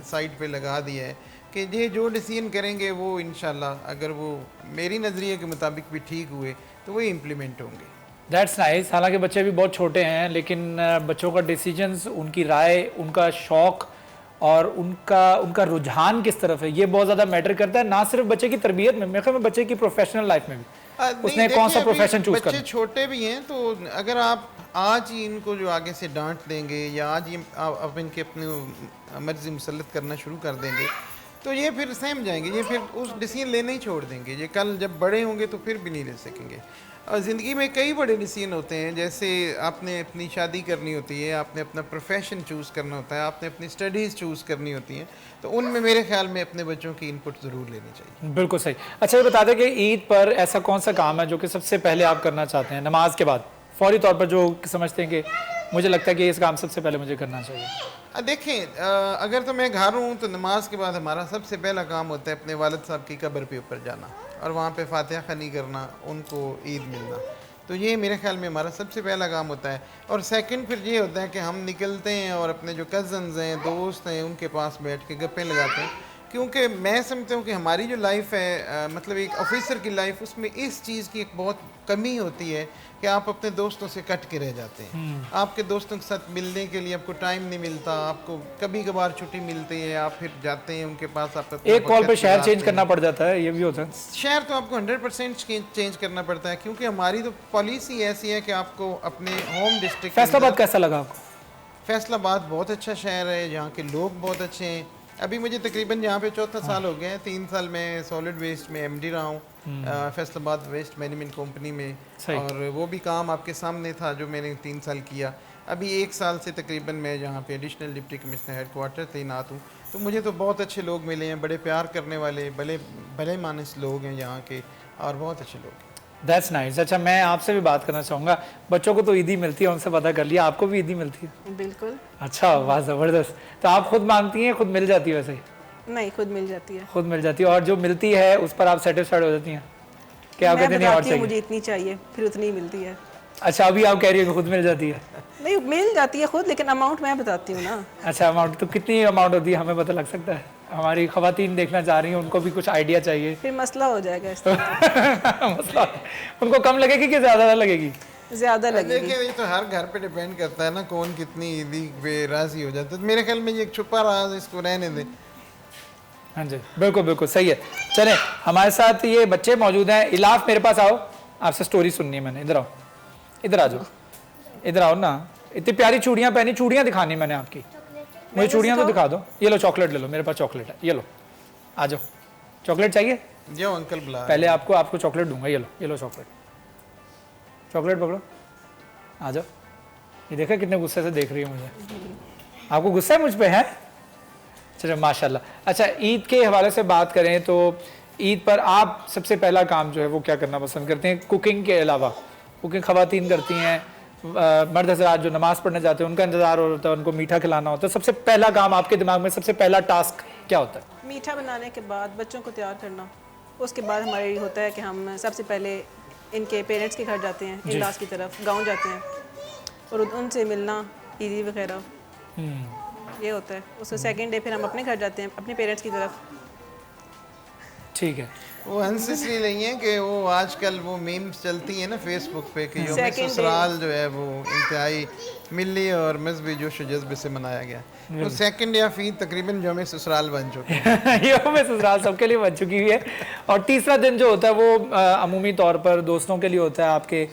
साइड पे लगा दिया है कि ये जो डिसीजन करेंगे वो इंशाल्लाह अगर वो मेरी नज़रिए के मुताबिक भी ठीक हुए तो वही इम्प्लीमेंट होंगे। That's nice. हालांकि बच्चे भी बहुत छोटे हैं, लेकिन बच्चों का डिसीजंस, उनकी राय, उनका शौक़ और उनका रुझान किस तरफ है, ये बहुत ज़्यादा मैटर करता है। ना सिर्फ बच्चे की तरबियत में, मेरे ख्याल में बच्चे की प्रोफेशनल लाइफ में भी उसने कौन सा प्रोफेशन चूज करना। बच्चे छोटे भी हैं तो अगर आप आज ही इनको जो आगे से डांट देंगे या आज ही आप इनके अपनी मर्जी मुसलत करना शुरू कर देंगे तो ये फिर सहम जाएंगे, ये फिर उस डिसीजन लेना ही छोड़ देंगे। ये कल जब बड़े होंगे तो फिर भी नहीं ले सकेंगे। और ज़िंदगी में कई बड़े डिसीजन होते हैं, जैसे आपने अपनी शादी करनी होती है, आपने अपना प्रोफेशन चूज़ करना होता है, आपने अपनी स्टडीज़ चूज़ करनी होती हैं, तो उनमें मेरे ख्याल में अपने बच्चों की इनपुट ज़रूर लेनी चाहिए। बिल्कुल सही। अच्छा ये बता दें कि ईद पर ऐसा कौन सा काम है जो कि सबसे पहले आप करना चाहते हैं नमाज के बाद, फौरी तौर पर, जो समझते हैं कि मुझे लगता है कि इस काम सबसे पहले मुझे करना चाहिए? देखें, अगर तो मैं घर हूँ तो नमाज के बाद हमारा सबसे पहला काम होता है अपने वालिद साहब की कब्र पे ऊपर जाना और वहाँ पे फातिहा ख़नी करना, उनको ईद मिलना। तो ये मेरे ख्याल में हमारा सबसे पहला काम होता है। और सेकंड फिर ये होता है कि हम निकलते हैं और अपने जो कज़न्स हैं, दोस्त हैं, उनके पास बैठ के गप्पे लगाते हैं। क्योंकि मैं समझता हूँ कि हमारी जो लाइफ है, मतलब एक ऑफिसर की लाइफ, उसमें इस चीज़ की एक बहुत कमी होती है कि आप अपने दोस्तों से कट के रह जाते हैं। आपके दोस्तों के साथ मिलने के लिए आपको टाइम नहीं मिलता, आपको कभी कभार छुट्टी मिलती है, आप फिर जाते हैं उनके पास, आप एक कॉल पे शहर चेंज करना पड़ जाता है, ये भी होता है। शहर तो आपको 100% चेंज करना पड़ता है, क्योंकि हमारी तो पॉलिसी ऐसी है कि आपको अपने होम डिस्ट्रिक्ट। फैसलाबाद कैसा लगा आपको? फैसलाबाद बहुत अच्छा शहर है, यहाँ के लोग बहुत अच्छे हैं। अभी मुझे तकरीबन यहाँ पे 4था साल हो गया है। 3 साल में सॉलिड वेस्ट में MD रहा हूँ फैसलाबाद वेस्ट मैनेजमेंट कंपनी में, और वो भी काम आपके सामने था जो मैंने 3 साल किया। अभी 1 साल से तकरीबन मैं यहाँ पे एडिशनल डिप्टी कमिश्नर हेडक्वार्टर तैनात हूँ। तो मुझे तो बहुत अच्छे लोग मिले हैं, बड़े प्यार करने वाले, भले मानस लोग हैं यहाँ के, और बहुत अच्छे लोग हैं। That's nice. अच्छा मैं आपसे भी बात करना चाहूँगा, बच्चों को तो ईदी मिलती है, उनसे पता कर लिया, आपको भी ईदी मिलती है? बिल्कुल। अच्छा, वाह ज़बरदस्त। तो आप खुद मांगती हैं, खुद मिल जाती है? वैसे नहीं, खुद मिल जाती है। खुद मिल जाती है, और जो मिलती है उस पर आप सेटिस्फाइड हो जाती हैं? क्या आप कहते नहीं और चाहिए? मुझे इतनी चाहिए, फिर उतनी ही मिलती है। अच्छा, अभी आप कह रही है कि खुद मिल जाती है? नहीं, मिल जाती है खुद, लेकिन अमाउंट मैं बताती हूँ ना। अच्छा, अमाउंट तो कितनी अमाउंट होती है, हमें पता लग सकता है हमारी खवातीन देखना चाह रही हैं, उनको भी कुछ आइडिया चाहिए। फिर मसला हो जाएगा इस तरह। मसला उनको कम लगेगी कि ज़्यादा लगेगी? ज़्यादा लगेगी। देखिए ये तो हर घर पे डिपेंड करता है ना, कौन कितनी ईदी पे राजी हो जाता है। तो मेरे ख्याल में ये एक छुपा राज, इसको रहने दे। हाँ जी, बिल्कुल बिल्कुल सही है। चलें, हमारे साथ ये बच्चे मौजूद हैं। इलाफ मेरे पास आओ, आपसे स्टोरी सुननी है मैंने। इधर आओ, इधर आ जाओ, इधर आओ ना। इतनी प्यारी चूड़ियाँ पहनी, चूड़ियाँ दिखानी मैंने आपकी। मुझे चूड़ियाँ तो दिखा दो। ये लो चॉकलेट ले लो, मेरे पास चॉकलेट है, ये लो। आ जाओ, चॉकलेट चाहिए? जो अंकल बुला पहले आपको चॉकलेट दूंगा। ये लो चॉकलेट, चॉकलेट पकड़ो, आ जाओ। ये देखा कितने गुस्से से देख रही है मुझे। आपको गुस्सा है मुझ पे है? चलो माशाल्लाह। अच्छा, ईद के हवाले से बात करें तो ईद पर आप सबसे पहला काम जो है वो क्या करना पसंद करते हैं? कुकिंग के अलावा कुकिंग खवातीन करती हैं, मर्द हज़रात जो नमाज़ पढ़ने जाते हैं उनका इंतज़ार होता है, उनको मीठा खिलाना होता है। सबसे पहला काम आपके दिमाग में, सबसे पहला टास्क क्या होता है? मीठा बनाने के बाद बच्चों को तैयार करना, उसके बाद हमारे होता है कि हम सबसे पहले इनके पेरेंट्स के घर जाते हैं, इन-लॉज की तरफ, गांव जाते हैं और उनसे मिलना, ईदी वगैरह, ये होता है। उसके सेकंड डे फिर हम अपने घर जाते हैं, अपने पेरेंट्स की तरफ। ठीक है। वो हंस इसलिए नहीं है कि वो आजकल वो मीम्स चलती है ना फेसबुक पे कि यौम Second ससुराल जो है वो इंतहाई मिली और मजहबी जोश व जज्बे से मनाया गया। तो सेकंड या फीड तकरीबन यौम ससुराल बन चुके हैं। यौम ससुराल सबके लिए बन चुकी हुई है। और तीसरा दिन जो होता है वो अमूमी तौर पर दोस्तों के लिए होता है। आपके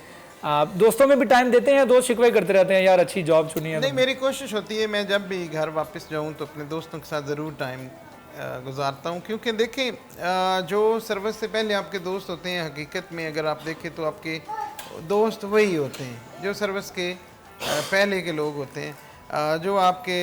दोस्तों में भी टाइम देते हैं या दोस्त शिकवे करते रहते हैं, यार अच्छी जॉब चुनी है? नहीं, मेरी कोशिश होती है मैं जब भी घर वापस जाऊं तो अपने दोस्तों के साथ ज़रूर टाइम गुजारता हूं, क्योंकि देखें जो सर्विस से पहले आपके दोस्त होते हैं, हकीकत में अगर आप देखें तो आपके दोस्त वही होते हैं जो सर्विस के पहले के लोग होते हैं, जो आपके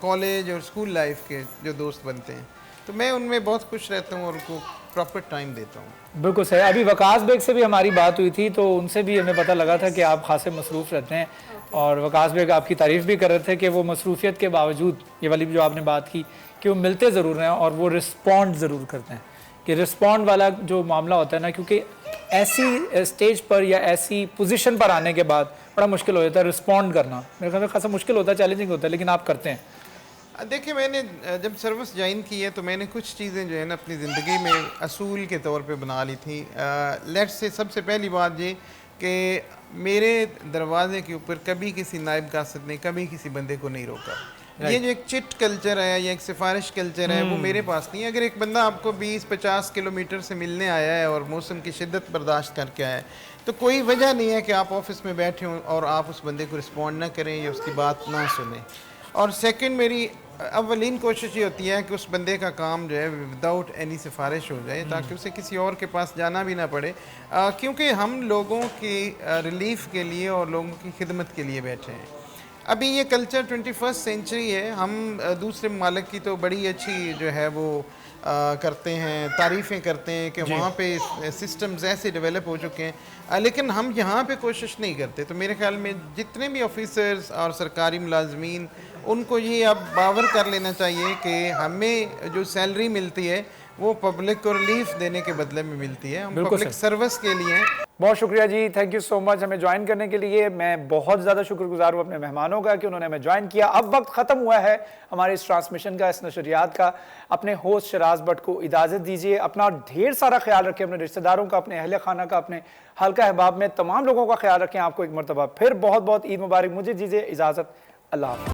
कॉलेज और स्कूल लाइफ के जो दोस्त बनते हैं। तो मैं उनमें बहुत खुश रहता हूँ और उनको प्रॉपर टाइम देता हूँ। बिल्कुल सही। अभी वकास बेग से भी हमारी बात हुई थी तो उनसे भी हमें पता लगा था कि आप खासे मसरूफ़ रहते हैं और वकास बेग आपकी तारीफ़ भी कर रहे थे कि वो मसरूफियत के बावजूद, ये वाली जो आपने बात की कि वो मिलते ज़रूर हैं और वो रिस्पॉन्ड ज़रूर करते हैं। कि रिस्पॉन्ड वाला जो मामला होता है ना, क्योंकि ऐसी स्टेज पर या ऐसी पोजीशन पर आने के बाद बड़ा मुश्किल हो जाता है रिस्पॉन्ड करना। मेरे ख्याल में खासा मुश्किल होता है, चैलेंजिंग होता है, लेकिन आप करते हैं। देखिए मैंने जब सर्विस ज्वाइन की है तो मैंने कुछ चीज़ें जो है ना अपनी ज़िंदगी में असूल के तौर पे बना ली थी। लेट्स से सबसे पहली बात ये कि मेरे दरवाजे के ऊपर कभी किसी नायब कासद ने कभी किसी बंदे को नहीं रोका। ये जो एक चिट कल्चर है या एक सिफारिश कल्चर है वो मेरे पास नहीं है। अगर एक बंदा आपको 20-50 किलोमीटर से मिलने आया है और मौसम की शिद्दत बर्दाश्त करके आया है तो कोई वजह नहीं है कि आप ऑफिस में बैठे हों और आप उस बंदे को रिस्पॉन्ड ना करें या उसकी बात ना सुने। और सेकंड, मेरी अवलीन कोशिश ये होती है कि उस बंदे का काम जो है विदाउट एनी सिफारिश हो जाए ताकि उसे किसी और के पास जाना भी ना पड़े, क्योंकि हम लोगों की रिलीफ के लिए और लोगों की खिदमत के लिए बैठे हैं। अभी ये कल्चर 21st सेंचुरी है। हम दूसरे ममालिक की तो बड़ी अच्छी जो है वो करते हैं, तारीफ़ें करते हैं कि वहाँ पे सिस्टम्स ऐसे डेवलप हो चुके हैं, लेकिन हम यहाँ पे कोशिश नहीं करते। तो मेरे ख्याल में जितने भी ऑफिसर्स और सरकारी मुलाजमीन उनको ये अब बावर कर लेना चाहिए कि हमें जो सैलरी मिलती है वो पब्लिक को रिलीफ देने के बदले में मिलती है। हम पब्लिक सर्विस के लिए। बहुत शुक्रिया जी, थैंक यू सो मच हमें ज्वाइन करने के लिए। मैं बहुत ज़्यादा शुक्रगुजार हूँ अपने मेहमानों का कि उन्होंने हमें ज्वाइन किया। अब वक्त ख़त्म हुआ है हमारे इस ट्रांसमिशन का, इस नशरियात का। अपने होस्ट शराज भट्ट को इजाज़त दीजिए। अपना ढेर सारा ख्याल रखें, अपने रिश्तेदारों का, अपने अहले खाना का, अपने हल्का अहबाब में तमाम लोगों का ख्याल रखें। आपको एक मरतबा फिर बहुत बहुत ईद मुबारक। मुझे दीजिए इजाज़त। अल्लाह हाफ़िज़।